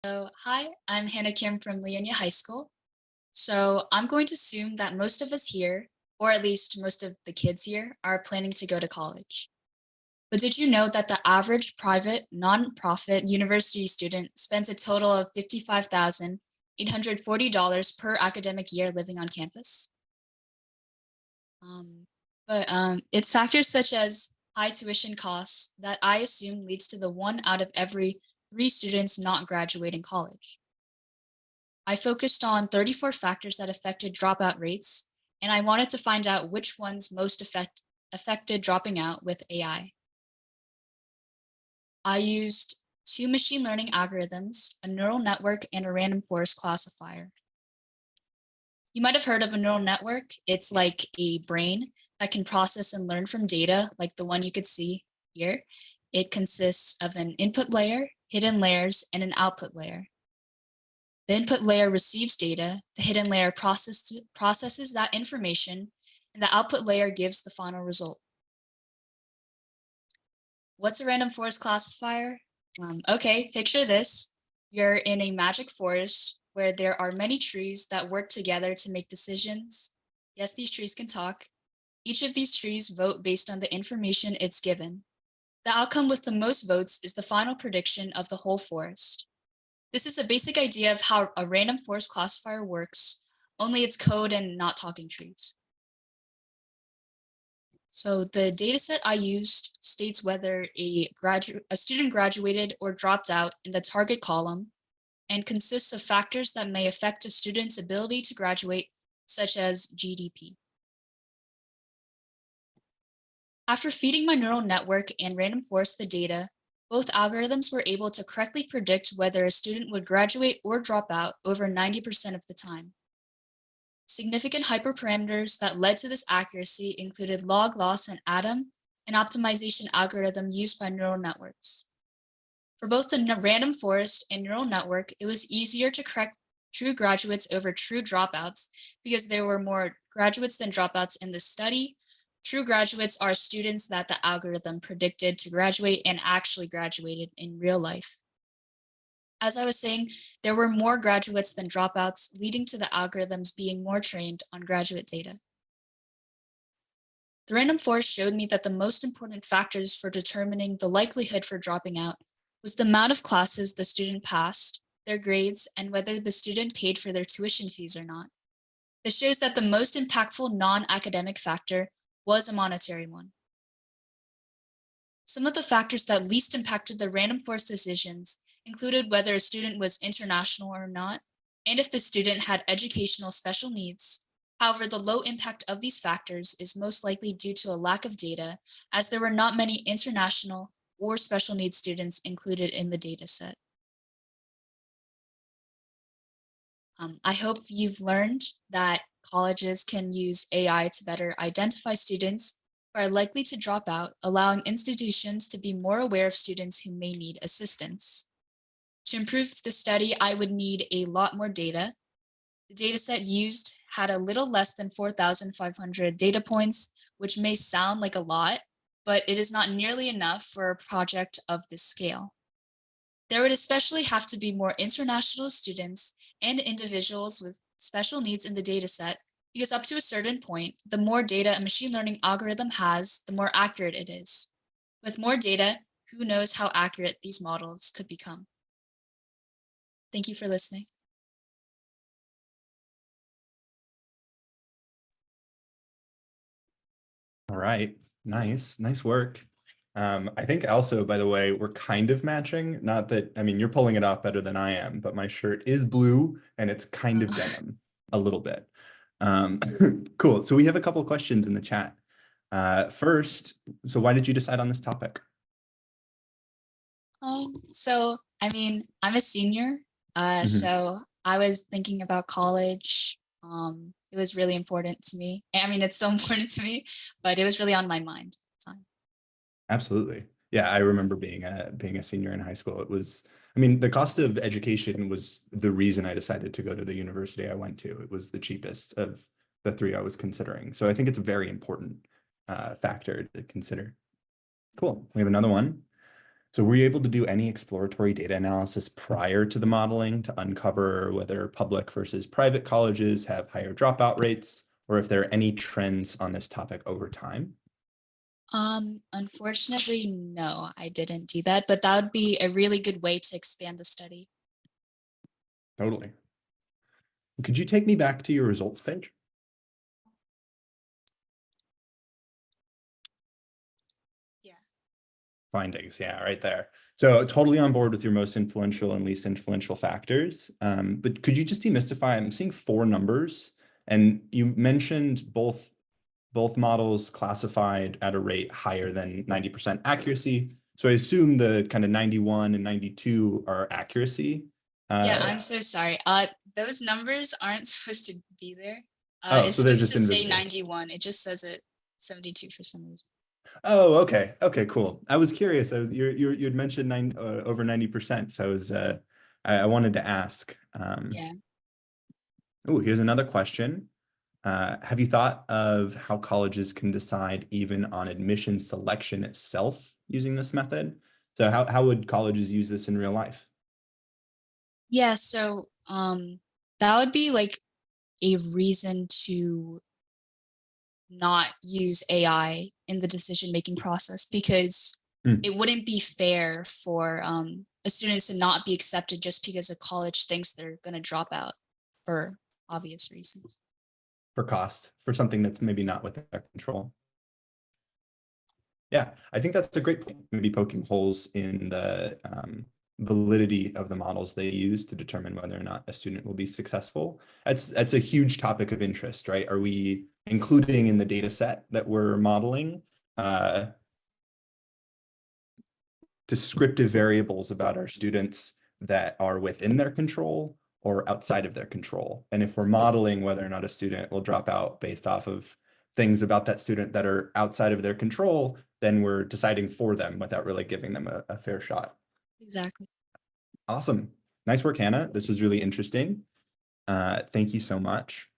Hi, I'm Hannah Kim from Leonia High School. So, I'm going to assume that most of us here, or at least most of the kids here, are planning to go to college. But did you know that the average private, nonprofit university student spends a total of $55,840 per academic year living on campus? Um, but it's factors such as high tuition costs that I assume leads to the one out of every three students not graduating college. I focused on 34 factors that affected dropout rates, and I wanted to find out which ones most affected dropping out with AI. I used two machine learning algorithms, a neural network, and a random forest classifier. You might have heard of a neural network. It's like a brain that can process and learn from data, like the one you could see here. It consists of an input layer, hidden layers, and an output layer. The input layer receives data, the hidden layer processes that information, and the output layer gives the final result. What's a random forest classifier? Okay, picture this. You're in a magic forest where there are many trees that work together to make decisions. Yes, these trees can talk. Each of these trees vote based on the information it's given. The outcome with the most votes is the final prediction of the whole forest. This is a basic idea of how a random forest classifier works, only it's code and not talking trees. So the dataset I used states whether a student graduated or dropped out in the target column and consists of factors that may affect a student's ability to graduate, such as GDP. After feeding my neural network and random forest the data, both algorithms were able to correctly predict whether a student would graduate or drop out over 90% of the time. Significant hyperparameters that led to this accuracy included log loss and atom, an optimization algorithm used by neural networks. For both the random forest and neural network, it was easier to correct true graduates over true dropouts because there were more graduates than dropouts in the study. True graduates are students that the algorithm predicted to graduate and actually graduated in real life. As I was saying, there were more graduates than dropouts, leading to the algorithms being more trained on graduate data. The random forest showed me that the most important factors for determining the likelihood for dropping out was the amount of classes the student passed, their grades, and whether the student paid for their tuition fees or not. This shows that the most impactful non-academic factor was a monetary one. Some of the factors that least impacted the random forest decisions included whether a student was international or not, and if the student had educational special needs. However, the low impact of these factors is most likely due to a lack of data, as there were not many international or special needs students included in the dataset. I hope you've learned that colleges can use AI to better identify students who are likely to drop out, allowing institutions to be more aware of students who may need assistance. To improve the study, I would need a lot more data. The dataset used had a little less than 4,500 data points, which may sound like a lot, but it is not nearly enough for a project of this scale. There would especially have to be more international students and individuals with special needs in the dataset, because up to a certain point, the more data a machine learning algorithm has, the more accurate it is. With more data, who knows how accurate these models could become. Thank you for listening. All right. Nice work. I think also, by the way, we're kind of matching. Not that, I mean, you're pulling it off better than I am, but my shirt is blue and it's kind of denim a little bit. Cool. So we have a couple of questions in the chat. First, so why did you decide on this topic? I'm a senior, so I was thinking about college. It was really important to me. I mean, it's still important to me, but it was really on my mind at the time. Absolutely. Yeah, I remember being a senior in high school. It was, I mean, the cost of education was the reason I decided to go to the university I went to. It was the cheapest of the three I was considering. So I think it's a very important factor to consider. Cool. We have another one. So were you able to do any exploratory data analysis prior to the modeling to uncover whether public versus private colleges have higher dropout rates, or if there are any trends on this topic over time? Unfortunately, no, I didn't do that, but that would be a really good way to expand the study. Totally. Could you take me back to your results page? Yeah. Findings, yeah, right there. So totally on board with your most influential and least influential factors. But could you just demystify? I'm seeing 4 numbers, and you mentioned both models classified at a rate higher than 90% accuracy. So I assume the kind of 91 and 92 are accuracy. Yeah, I'm so sorry. Those numbers aren't supposed to be there. Oh, It's so they're supposed just to say invisible. 91. It just says it 72 for some reason. Oh, okay. Okay, cool. I was curious. You'd mentioned over 90%. So I wanted to ask. Yeah. Oh, here's another question. Have you thought of how colleges can decide even on admission selection itself using this method? So how would colleges use this in real life? Yeah, so that would be like a reason to not use AI in the decision making process because Hmm. it wouldn't be fair for a student to not be accepted just because a college thinks they're going to drop out for obvious reasons. For cost, for something that's maybe not within their control. Yeah, I think that's a great point. Maybe poking holes in the validity of the models they use to determine whether or not a student will be successful. That's a huge topic of interest, right? Are we including in the data set that we're modeling descriptive variables about our students that are within their control or outside of their control? And if we're modeling whether or not a student will drop out based off of things about that student that are outside of their control, then we're deciding for them without really giving them a fair shot. Exactly. Awesome. Nice work, Hannah. This was really interesting. Thank you so much.